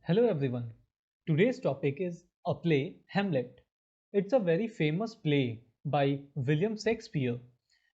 Hello everyone. Today's topic is a play, Hamlet. It's a very famous play by William Shakespeare.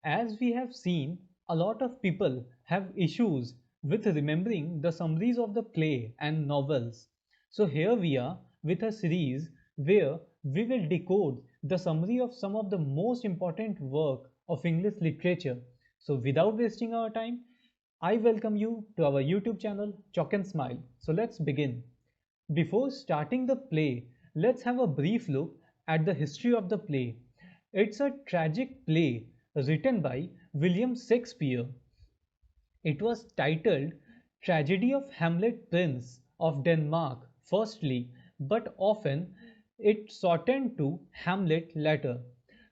As we have seen, a lot of people have issues with remembering the summaries of the play and novels. So here we are with a series where we will decode the summary of some of the most important work of English literature. So without wasting our time, I welcome you to our YouTube channel Chalk and Smile. So let's begin. Before starting the play, let's have a brief look at the history of the play. It's a tragic play written by William Shakespeare. It was titled Tragedy of Hamlet Prince of Denmark firstly, but often it shortened to Hamlet later.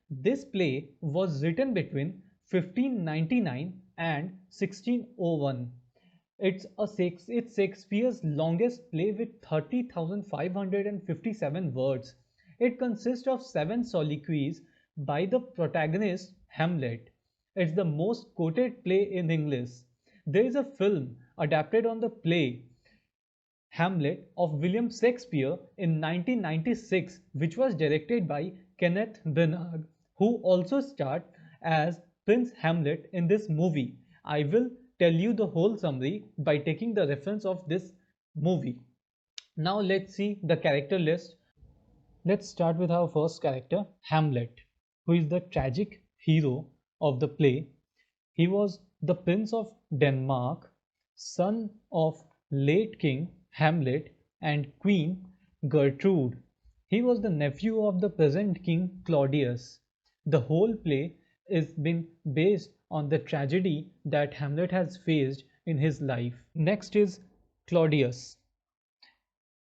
This play was written between 1599 and 1601. It's Shakespeare's longest play with 30,557 words. It consists of 7 soliloquies by the protagonist Hamlet. It's the most quoted play in English. There is a film adapted on the play Hamlet of William Shakespeare in 1996, which was directed by Kenneth Branagh, who also starred as Prince Hamlet in this movie. I will tell you the whole summary by taking the reference of this movie. Now let's see the character list. Let's start with our first character, Hamlet, who is the tragic hero of the play. He was the Prince of Denmark, son of late King Hamlet and Queen Gertrude. He was the nephew of the present King Claudius. The whole play is been based on the tragedy that Hamlet has faced in his life. Next is Claudius.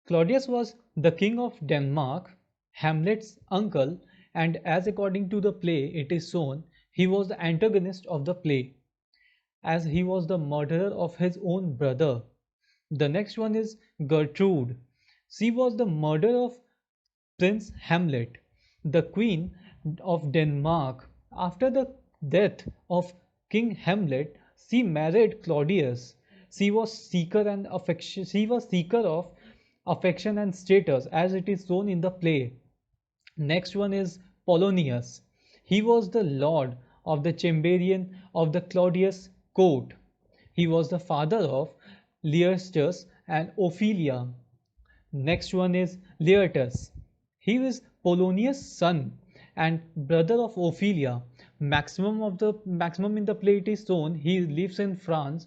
Claudius was the king of Denmark, Hamlet's uncle, and as according to the play it is shown, he was the antagonist of the play, as he was the murderer of his own brother. The next one is Gertrude. She was the murderer of Prince Hamlet, the Queen of Denmark. After the death of King Hamlet, she married Claudius. She was seeker of affection and status, as it is shown in the play. Next one is Polonius. He was the lord of the Chamberian of the Claudius court. He was the father of Learchus and Ophelia. Next one is Laertus. He is Polonius' son and brother of Ophelia. Maximum in the play it is shown he lives in France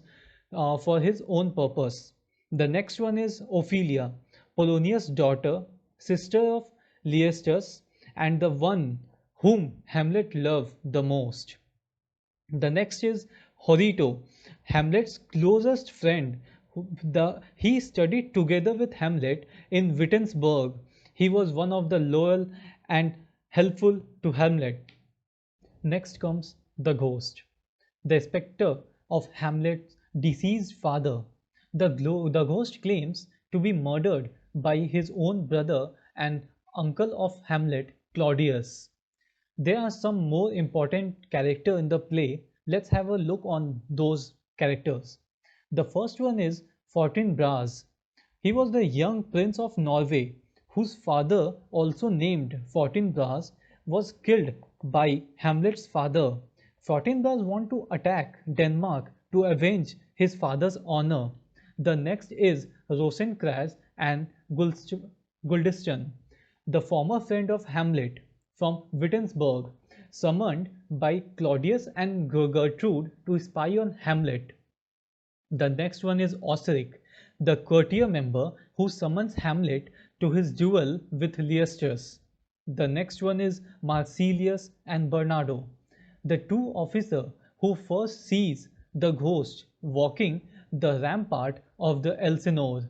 for his own purpose. The next one is Ophelia, Polonius' daughter, sister of Learchus, and the one whom Hamlet loved the most. The next is Horito, Hamlet's closest friend. He studied together with Hamlet in Wittenberg. He was one of the loyal and helpful to Hamlet. Next comes the ghost, the spectre of Hamlet's deceased father. The ghost claims to be murdered by his own brother and uncle of Hamlet, Claudius. There are some more important characters in the play. Let's have a look on those characters. The first one is Fortinbras. He was the young prince of Norway, whose father, also named Fortinbras, was killed by Hamlet's father. Fortinbras wanted to attack Denmark to avenge his father's honor. The next is Rosencrantz and Guldistan, the former friend of Hamlet from Wittenberg, summoned by Claudius and Gertrude to spy on Hamlet. The next one is Osric, the courtier member who summons Hamlet to his duel with Leicester. The next one is Marsilius and Bernardo, the two officers who first sees the ghost walking the rampart of the Elsinore.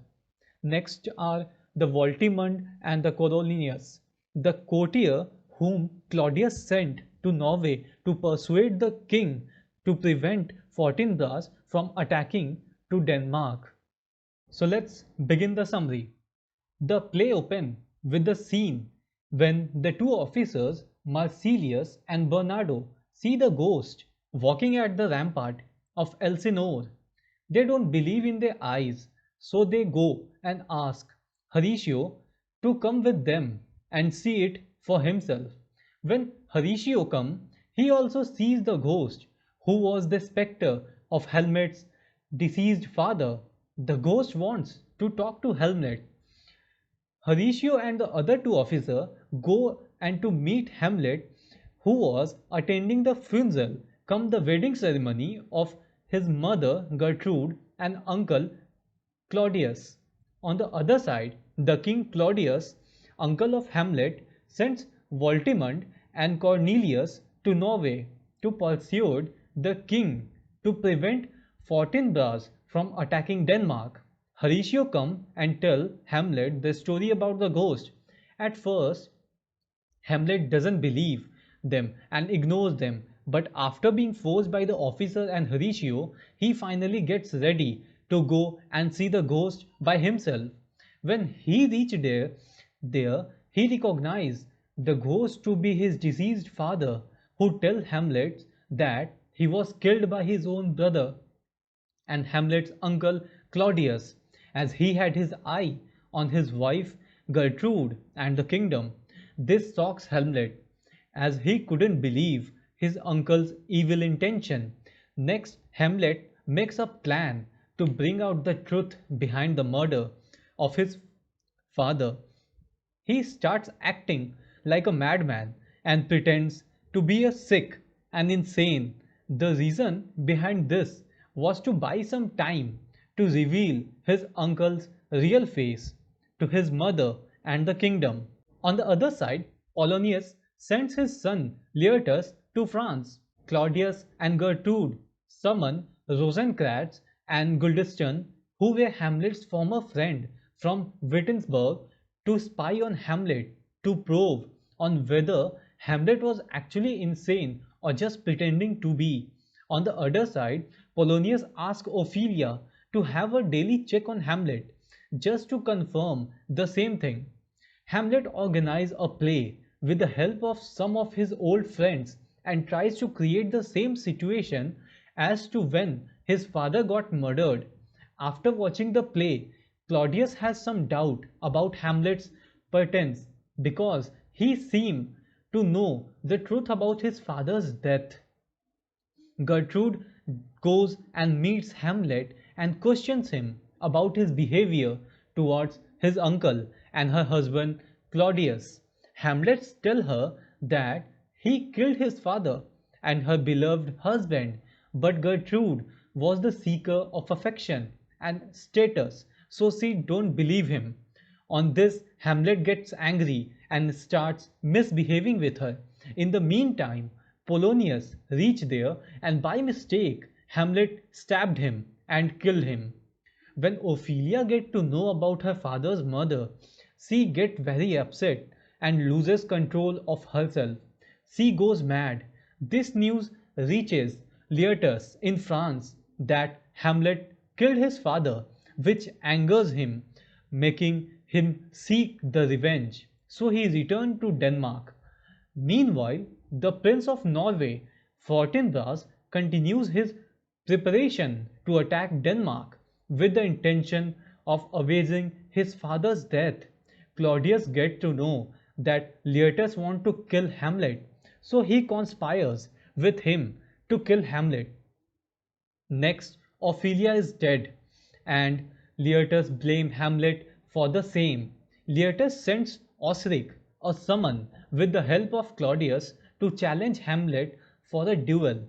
Next are the Voltimand and the Coriolanus, the courtier whom Claudius sent to Norway to persuade the king to prevent Fortinbras from attacking to Denmark. So let's begin the summary. The play opens with the scene when the two officers, Marsilius and Bernardo, see the ghost walking at the rampart of Elsinore. They don't believe in their eyes, so they go and ask, Horatio to come with them and see it for himself. When Horatio comes, he also sees the ghost, who was the spectre of Hamlet's deceased father. The ghost wants to talk to Hamlet. Horatio and the other two officers go and to meet Hamlet, who was attending the funeral come the wedding ceremony of his mother Gertrude and uncle Claudius. On the other side, the king Claudius, uncle of Hamlet, sends Voltimand and Cornelius to Norway to pursue the king to prevent Fortinbras from attacking Denmark. Horatio come and tell Hamlet the story about the ghost. At first, Hamlet doesn't believe them and ignores them, but after being forced by the officer and Horatio, he finally gets ready to go and see the ghost by himself. When he reached there he recognized the ghost to be his deceased father, who tells Hamlet that he was killed by his own brother and Hamlet's uncle Claudius, as he had his eye on his wife Gertrude and the kingdom. This shocks Hamlet, as he couldn't believe his uncle's evil intention. Next, Hamlet makes a plan to bring out the truth behind the murder of his father. He starts acting like a madman and pretends to be a sick and insane. The reason behind this was to buy some time to reveal his uncle's real face to his mother and the kingdom. On the other side, Polonius sends his son Laertes to France. Claudius and Gertrude summon Rosencrantz and Guildenstern, who were Hamlet's former friend from Wittenberg, to spy on Hamlet to probe on whether Hamlet was actually insane or just pretending to be. On the other side, Polonius asks Ophelia to have a daily check on Hamlet just to confirm the same thing. Hamlet organizes a play with the help of some of his old friends and tries to create the same situation as to when his father got murdered. After watching the play, Claudius has some doubt about Hamlet's pretense because he seemed to know the truth about his father's death. Gertrude goes and meets Hamlet and questions him about his behavior towards his uncle and her husband Claudius. Hamlet tells her that he killed his father and her beloved husband, but Gertrude was the seeker of affection and status, so she don't believe him. On this, Hamlet gets angry and starts misbehaving with her. In the meantime, Polonius reached there and by mistake Hamlet stabbed him and killed him. When Ophelia gets to know about her father's murder, she gets very upset and loses control of herself. She goes mad. This news reaches Laertes in France that Hamlet killed his father, which angers him, making him seek the revenge. So he returned to Denmark. Meanwhile, the Prince of Norway, Fortinbras, continues his preparation to attack Denmark with the intention of avenging his father's death. Claudius gets to know that Laertes wants to kill Hamlet, so he conspires with him to kill Hamlet. Next, Ophelia is dead, and Laertes blames Hamlet for the same. Laertes sends Osric a summon with the help of Claudius to challenge Hamlet for a duel.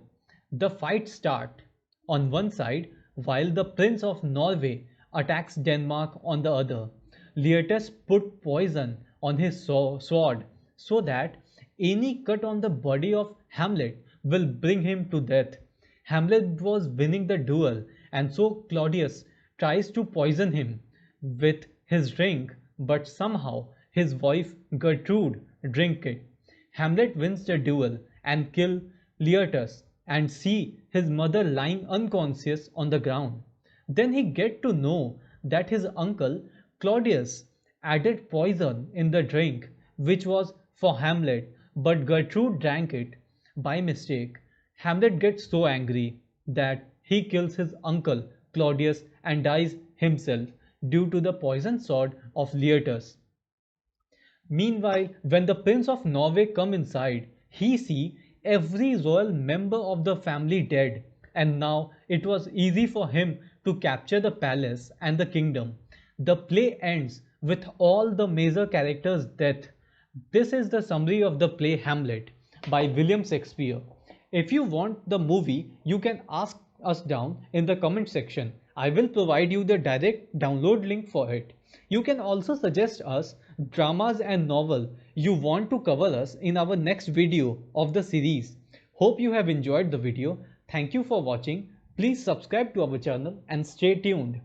The fight starts on one side while the Prince of Norway attacks Denmark on the other. Laertes put poison on his sword so that any cut on the body of Hamlet will bring him to death. Hamlet was winning the duel, and so Claudius tries to poison him with his drink, but somehow his wife Gertrude drinks it. Hamlet wins the duel and kills Laertes and see his mother lying unconscious on the ground. Then he gets to know that his uncle Claudius added poison in the drink which was for Hamlet, but Gertrude drank it by mistake. Hamlet gets so angry that he kills his uncle Claudius and dies himself. due to the poison sword of Leotus. Meanwhile, when the Prince of Norway come inside, he see every royal member of the family dead, and now it was easy for him to capture the palace and the kingdom. The play ends with all the major characters' death. This is the summary of the play Hamlet by William Shakespeare. If you want the movie, you can ask us down in the comment section. I will provide you the direct download link for it. You can also suggest us dramas and novel you want to cover us in our next video of the series. Hope you have enjoyed the video. Thank you for watching. Please subscribe to our channel and stay tuned.